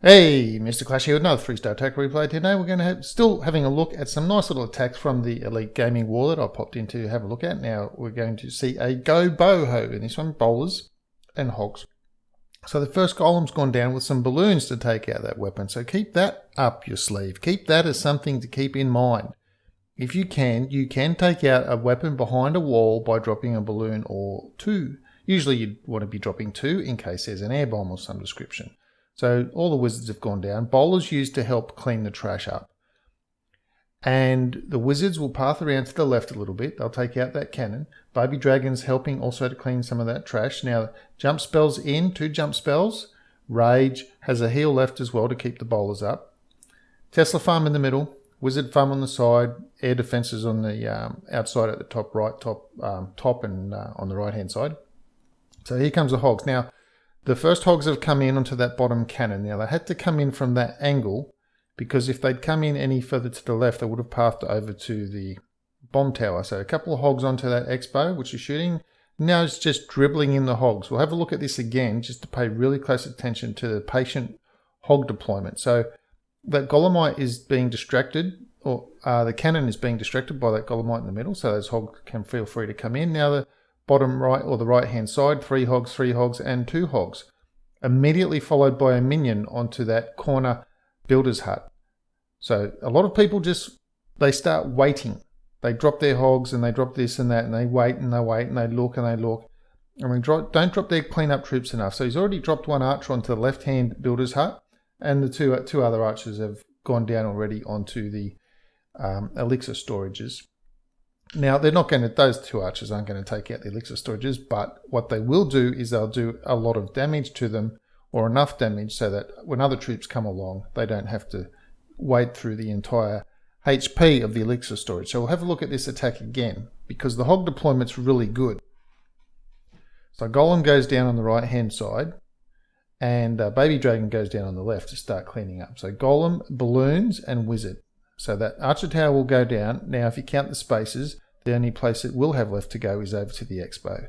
Hey, Mr. Clash here with another 3-star attack replay. Today we're going to still having a look at some nice little attacks from the Elite Gaming War that I popped in to have a look at. Now we're going to see a GOBOHO in this one, bowlers and hogs. So the first golem's gone down with some balloons to take out that weapon. So keep that up your sleeve. Keep that as something to keep in mind. If you can take out a weapon behind a wall by dropping a balloon or two. Usually you'd want to be dropping two in case there's an air bomb or some description. So all the wizards have gone down. Bowlers used to help clean the trash up. And the wizards will path around to the left a little bit. They'll take out that cannon. Baby Dragon's helping also to clean some of that trash. Now, jump spells in, 2 jump spells. Rage has a heal left as well to keep the bowlers up. Tesla Farm in the middle. Wizard Farm on the side. Air defenses on the outside at the top right, top and on the right hand side. So here comes the hogs. Now, the first hogs have come in onto that bottom cannon. Now, they had to come in from that angle because if they'd come in any further to the left, they would have pathed over to the bomb tower. So a couple of hogs onto that expo, which is shooting. Now it's just dribbling in the hogs. We'll have a look at this again just to pay really close attention to the patient hog deployment. So that golemite is being distracted, or the cannon is being distracted by that golemite in the middle. So those hogs can feel free to come in. Now the bottom right or the right hand side, 3 hogs and 2 hogs, immediately followed by a minion onto that corner builder's hut. So a lot of people they start waiting. They drop their hogs and they drop this and that and they wait and they wait and they look and they look. I mean, don't drop their cleanup troops enough. So he's already dropped 1 archer onto the left hand builder's hut, and the two other archers have gone down already onto the elixir storages. Now, those 2 archers aren't going to take out the elixir storages, but what they will do is they'll do a lot of damage to them, or enough damage so that when other troops come along, they don't have to wade through the entire HP of the elixir storage. So we'll have a look at this attack again, because the hog deployment's really good. So Golem goes down on the right hand side, and Baby Dragon goes down on the left to start cleaning up. So Golem, balloons, and wizard. So that archer tower will go down. Now, if you count the spaces, the only place it will have left to go is over to the expo.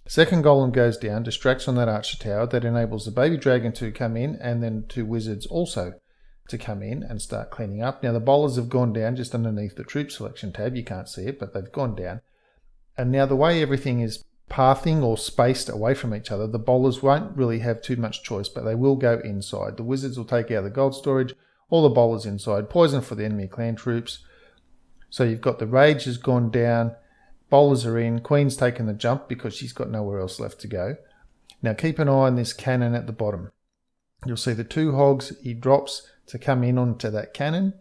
Second golem goes down, distracts on that archer tower. That enables the baby dragon to come in, and then 2 wizards also to come in and start cleaning up. Now, the bowlers have gone down just underneath the troop selection tab. You can't see it, but they've gone down. And now the way everything is pathing or spaced away from each other, the bowlers won't really have too much choice, but they will go inside. The wizards will take out the gold storage. All the bowlers inside. Poison for the enemy clan troops. So you've got the rage has gone down. Bowlers are in. Queen's taken the jump because she's got nowhere else left to go. Now keep an eye on this cannon at the bottom. You'll see the 2 hogs he drops to come in onto that cannon.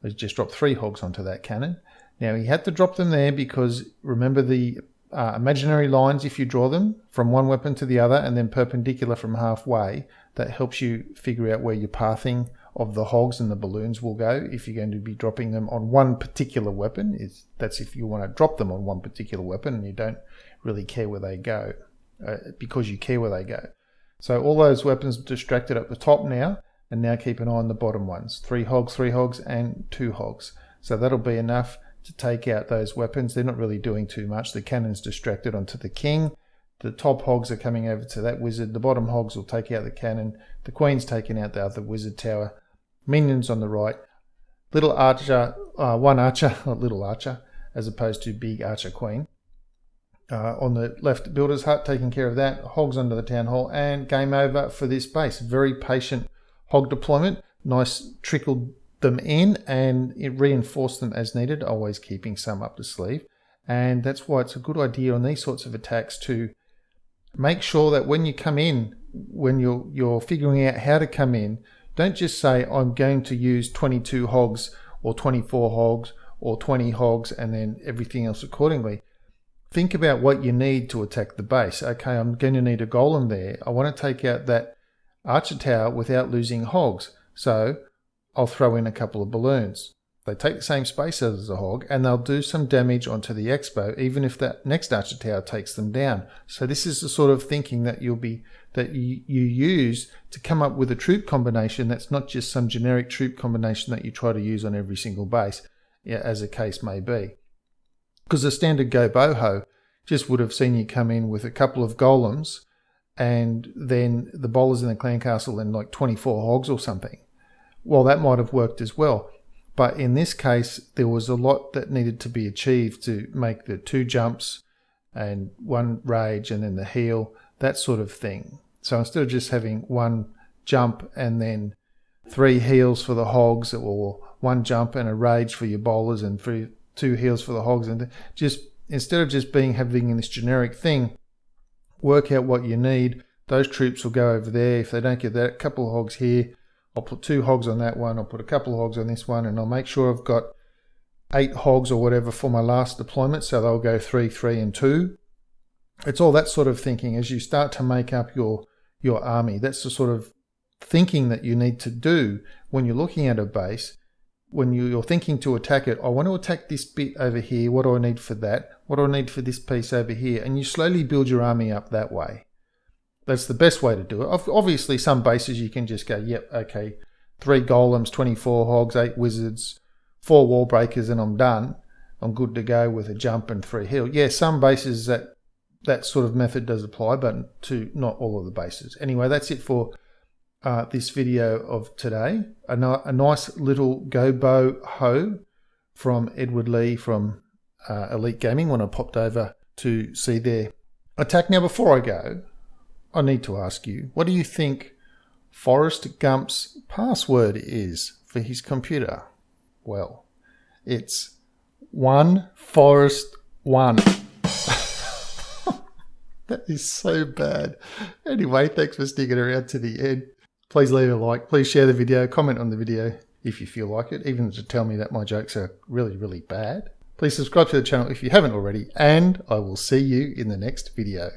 He's just dropped 3 hogs onto that cannon. Now he had to drop them there because remember the imaginary lines, if you draw them from one weapon to the other and then perpendicular from halfway, that helps you figure out where your pathing of the hogs and the balloons will go if you're going to be dropping them on one particular weapon. That's if you want to drop them on one particular weapon and you don't really care where they go because you care where they go. So all those weapons distracted at the top now, and now keep an eye on the bottom ones. 3 hogs, and 2 hogs. So that'll be enough to take out those weapons. They're not really doing too much. The cannon's distracted onto the king. The top hogs are coming over to that wizard. The bottom hogs will take out the cannon. The queen's taking out the other wizard tower. Minions on the right. Little archer, 1 archer, not little archer, as opposed to big archer queen. On the left, builder's hut, taking care of that. Hogs under the town hall, and game over for this base. Very patient hog deployment. Nice trickled them in, and it reinforced them as needed, always keeping some up the sleeve. And that's why it's a good idea on these sorts of attacks to make sure that when you come in, when you're figuring out how to come in, don't just say, I'm going to use 22 hogs or 24 hogs or 20 hogs and then everything else accordingly. Think about what you need to attack the base. Okay, I'm going to need a golem there. I want to take out that archer tower without losing hogs. So I'll throw in a couple of balloons. They take the same space as a hog, and they'll do some damage onto the expo, even if that next archer tower takes them down. So this is the sort of thinking that you use to come up with a troop combination that's not just some generic troop combination that you try to use on every single base, as the case may be. Because the standard GOBOHO just would have seen you come in with a couple of golems and then the bowlers in the clan castle and like 24 hogs or something. Well, that might have worked as well. But in this case, there was a lot that needed to be achieved to make the 2 jumps and 1 rage and then the heal, that sort of thing. So instead of just having 1 jump and then 3 heals for the hogs, or 1 jump and a rage for your bowlers and 2 heals for the hogs, and just instead of just having this generic thing, work out what you need. Those troops will go over there. If they don't get that, a couple of hogs here, I'll put 2 hogs on that one, I'll put a couple of hogs on this one, and I'll make sure I've got 8 hogs or whatever for my last deployment, so they'll go 3, 3 and 2. It's all that sort of thinking as you start to make up your army. That's the sort of thinking that you need to do when you're looking at a base. When you're thinking to attack it, I want to attack this bit over here, what do I need for that? What do I need for this piece over here? And you slowly build your army up that way. That's the best way to do it. Obviously, some bases you can just go, yep, okay, 3 golems, 24 hogs, 8 wizards, 4 wall breakers, and I'm done. I'm good to go with a jump and 3 heal. Yeah, some bases that sort of method does apply, but to not all of the bases. Anyway, that's it for this video of today. A nice little GOBOHO from Edward Lee from Elite Gaming when I popped over to see their attack. Now, before I go, I need to ask you, what do you think Forrest Gump's password is for his computer? Well, it's 1Forrest1. That is so bad. Anyway, thanks for sticking around to the end. Please leave a like. Please share the video. Comment on the video if you feel like it, even to tell me that my jokes are really, really bad. Please subscribe to the channel if you haven't already, and I will see you in the next video.